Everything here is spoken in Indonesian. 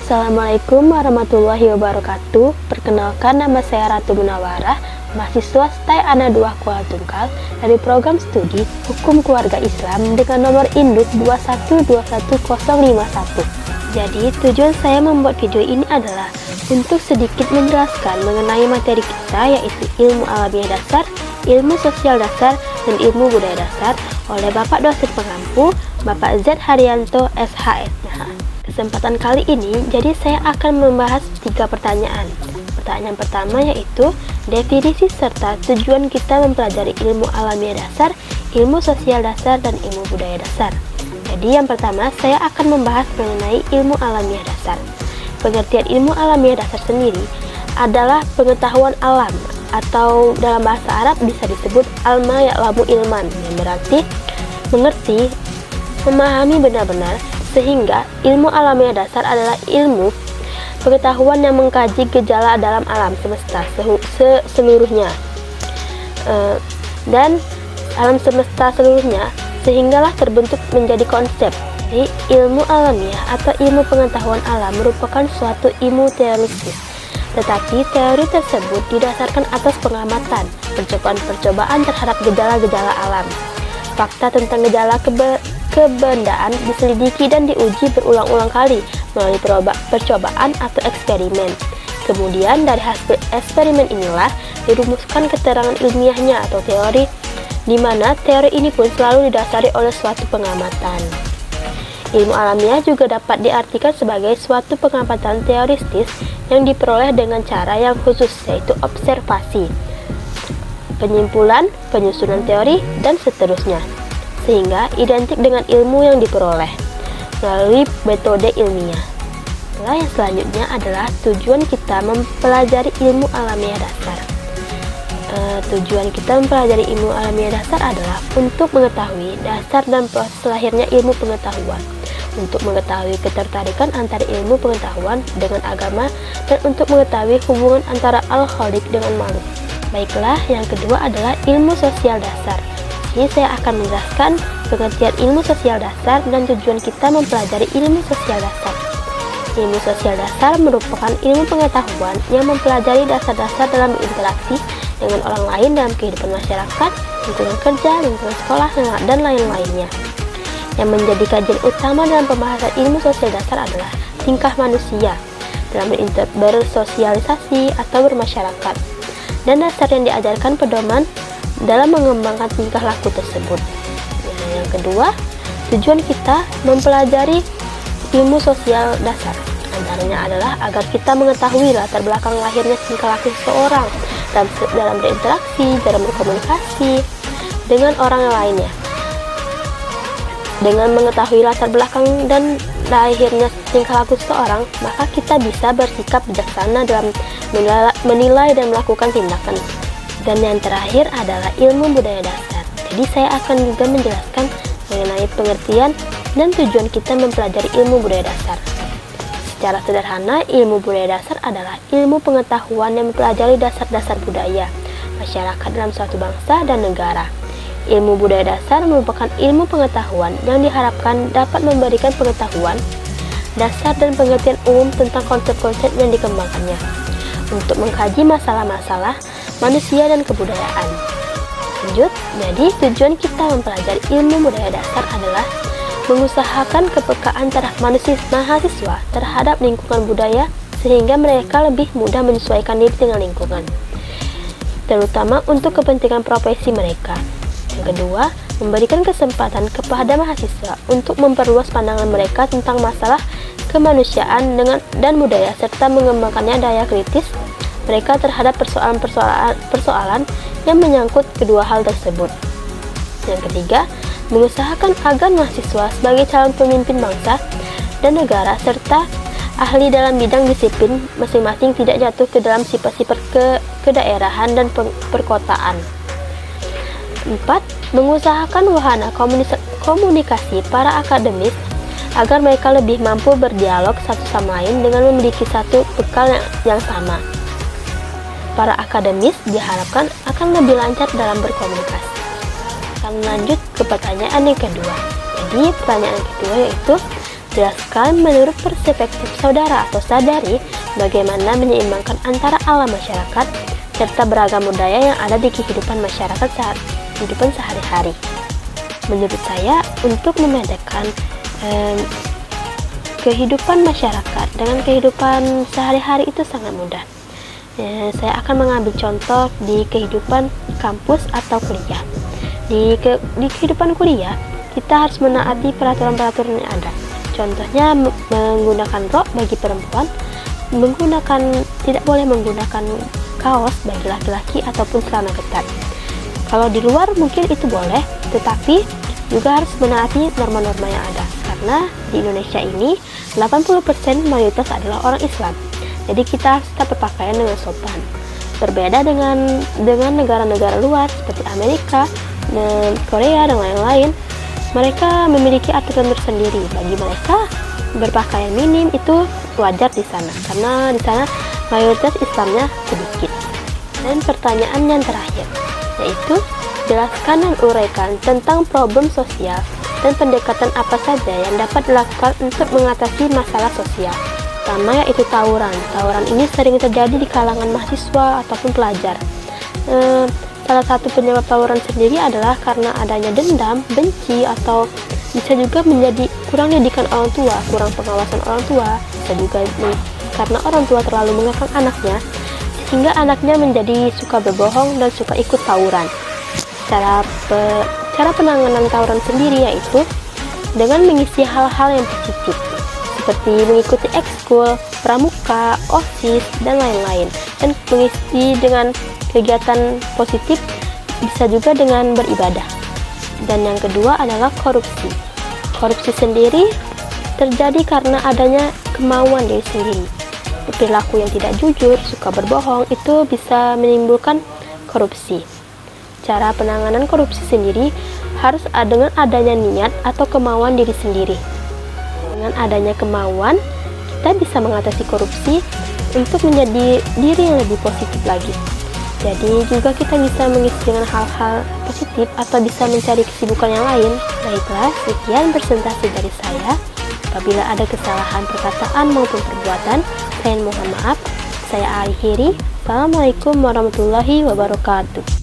Assalamualaikum warahmatullahi wabarakatuh. Perkenalkan, nama saya Ratu Munawarah, mahasiswa STAI ANA 2 Kuala Tungkal dari program studi Hukum Keluarga Islam dengan nomor induk 2121051. Jadi, tujuan saya membuat video ini adalah untuk sedikit menjelaskan mengenai materi kita, yaitu ilmu alamiah dasar, ilmu sosial dasar, dan ilmu budaya dasar oleh Bapak dosen pengampu, Bapak Z. Haryanto, SHS. Kesempatan kali ini, jadi saya akan membahas 3 pertanyaan. Pertanyaan pertama yaitu definisi serta tujuan kita mempelajari ilmu alamiah dasar, ilmu sosial dasar, dan ilmu budaya dasar. Jadi yang pertama, saya akan membahas mengenai ilmu alamiah dasar. Pengertian ilmu alamiah dasar sendiri adalah pengetahuan alam, atau dalam bahasa Arab bisa disebut alma ya'lamu ilman, yang berarti mengerti, memahami benar-benar, sehingga ilmu alamiah dasar adalah ilmu pengetahuan yang mengkaji gejala dalam alam semesta seluruhnya, dan alam semesta seluruhnya, sehinggalah terbentuk menjadi konsep. Jadi, ilmu alamiah atau ilmu pengetahuan alam merupakan suatu ilmu teoritis, tetapi teori tersebut didasarkan atas pengamatan, percobaan terhadap gejala-gejala alam. Fakta tentang gejala kebendaan diselidiki dan diuji berulang-ulang kali melalui percobaan atau eksperimen. Kemudian dari hasil eksperimen inilah dirumuskan keterangan ilmiahnya atau teori, di mana teori ini pun selalu didasari oleh suatu pengamatan. Ilmu alamiah juga dapat diartikan sebagai suatu pengamatan teoristis yang diperoleh dengan cara yang khusus, yaitu observasi, penyimpulan, penyusunan teori, dan seterusnya, sehingga identik dengan ilmu yang diperoleh melalui metode ilmiah. Yang selanjutnya adalah tujuan kita mempelajari ilmu alamiah dasar. Tujuan kita mempelajari ilmu alamiah dasar adalah untuk mengetahui dasar dan proses lahirnya ilmu pengetahuan, untuk mengetahui ketertarikan antara ilmu pengetahuan dengan agama, dan untuk mengetahui hubungan antara al-khaliq dengan makhluk. Baiklah, yang kedua adalah ilmu sosial dasar. Ini saya akan menjelaskan pengertian ilmu sosial dasar dan tujuan kita mempelajari ilmu sosial dasar. Ilmu sosial dasar merupakan ilmu pengetahuan yang mempelajari dasar-dasar dalam berinteraksi dengan orang lain dalam kehidupan masyarakat, lingkungan kerja, lingkungan sekolah, dan lain-lainnya. Yang menjadi kajian utama dalam pembahasan ilmu sosial dasar adalah tingkah manusia dalam bersosialisasi atau bermasyarakat, dan dasar yang diajarkan pedoman dalam mengembangkan tingkah laku tersebut. Yang kedua, tujuan kita mempelajari ilmu sosial dasar antaranya adalah agar kita mengetahui latar belakang lahirnya tingkah laku seseorang dalam berinteraksi, dalam berkomunikasi dengan orang lainnya. Dengan mengetahui latar belakang dan lahirnya tingkah laku seseorang, maka kita bisa bersikap bijaksana dalam menilai dan melakukan tindakan. Dan yang terakhir adalah ilmu budaya dasar. Jadi saya akan juga menjelaskan mengenai pengertian dan tujuan kita mempelajari ilmu budaya dasar. Secara sederhana, ilmu budaya dasar adalah ilmu pengetahuan yang mempelajari dasar-dasar budaya masyarakat dalam suatu bangsa dan negara. Ilmu budaya dasar merupakan ilmu pengetahuan yang diharapkan dapat memberikan pengetahuan dasar dan pengertian umum tentang konsep-konsep yang dikembangkannya untuk mengkaji masalah-masalah manusia dan kebudayaan. Lanjut, jadi tujuan kita mempelajari ilmu budaya dasar adalah mengusahakan kepekaan mahasiswa terhadap lingkungan budaya sehingga mereka lebih mudah menyesuaikan diri dengan lingkungan, terutama untuk kepentingan profesi mereka. Yang kedua, memberikan kesempatan kepada mahasiswa untuk memperluas pandangan mereka tentang masalah kemanusiaan dan budaya serta mengembangkannya daya kritis mereka terhadap persoalan yang menyangkut kedua hal tersebut. Yang ketiga, mengusahakan agar mahasiswa sebagai calon pemimpin bangsa dan negara serta ahli dalam bidang disiplin masing-masing tidak jatuh ke dalam sifat-sifat kedaerahan dan perkotaan. 4. Mengusahakan wahana komunikasi para agar mereka lebih mampu berdialog satu sama lain dengan memiliki satu bekal yang sama. Para akademis diharapkan akan lebih lancar dalam berkomunikasi. Akan lanjut ke pertanyaan yang kedua. Jadi pertanyaan kedua yaitu, jelaskan menurut perspektif saudara atau sadari bagaimana menyeimbangkan antara alam masyarakat serta beragam budaya yang ada di kehidupan masyarakat kehidupan sehari-hari. Menurut saya, untuk membedakan kehidupan masyarakat dengan kehidupan sehari-hari itu sangat mudah. Saya akan mengambil contoh di kehidupan kampus atau kuliah. Di kehidupan kuliah, kita harus menaati peraturan-peraturan yang ada. Contohnya menggunakan rok bagi perempuan, tidak boleh menggunakan kaos bagi laki-laki ataupun celana ketat. Kalau di luar mungkin itu boleh, tetapi juga harus menaati norma-norma yang ada. Karena di Indonesia ini 80% mayoritas adalah orang Islam. Jadi kita harus tetap berpakaian dengan sopan. Berbeda dengan negara-negara luar seperti Amerika, Korea dan lain-lain. Mereka memiliki aturan tersendiri. Bagi mereka berpakaian minim itu wajar di sana karena di sana mayoritas Islamnya sedikit. Dan pertanyaan yang terakhir yaitu, jelaskan dan uraikan tentang problem sosial dan pendekatan apa saja yang dapat dilakukan untuk mengatasi masalah sosial. Pertama yaitu tawuran. Tawuran ini sering terjadi di kalangan mahasiswa ataupun pelajar. Salah satu penyebab tawuran sendiri adalah karena adanya dendam, benci, atau bisa juga menjadi kurang didikan orang tua, kurang pengawasan orang tua. Bisa juga karena orang tua terlalu mengekang anaknya, sehingga anaknya menjadi suka berbohong dan suka ikut tawuran. Cara penanganan tawuran sendiri yaitu dengan mengisi hal-hal yang positif, seperti mengikuti ekskul, pramuka, OSIS, dan lain-lain. Dan mengisi dengan kegiatan positif bisa juga dengan beribadah. Dan yang kedua adalah korupsi. Korupsi sendiri terjadi karena adanya kemauan diri sendiri. Perilaku yang tidak jujur, suka berbohong, itu bisa menimbulkan korupsi. Cara penanganan korupsi sendiri harus dengan adanya niat atau kemauan diri sendiri. Dengan adanya kemauan, kita bisa mengatasi korupsi untuk menjadi diri yang lebih positif lagi. Jadi juga kita bisa mengisi dengan hal-hal positif atau bisa mencari kesibukan yang lain. Baiklah, sekian presentasi dari saya. Apabila ada kesalahan perkataan maupun perbuatan, saya mohon maaf. Saya akhiri. Assalamualaikum warahmatullahi wabarakatuh.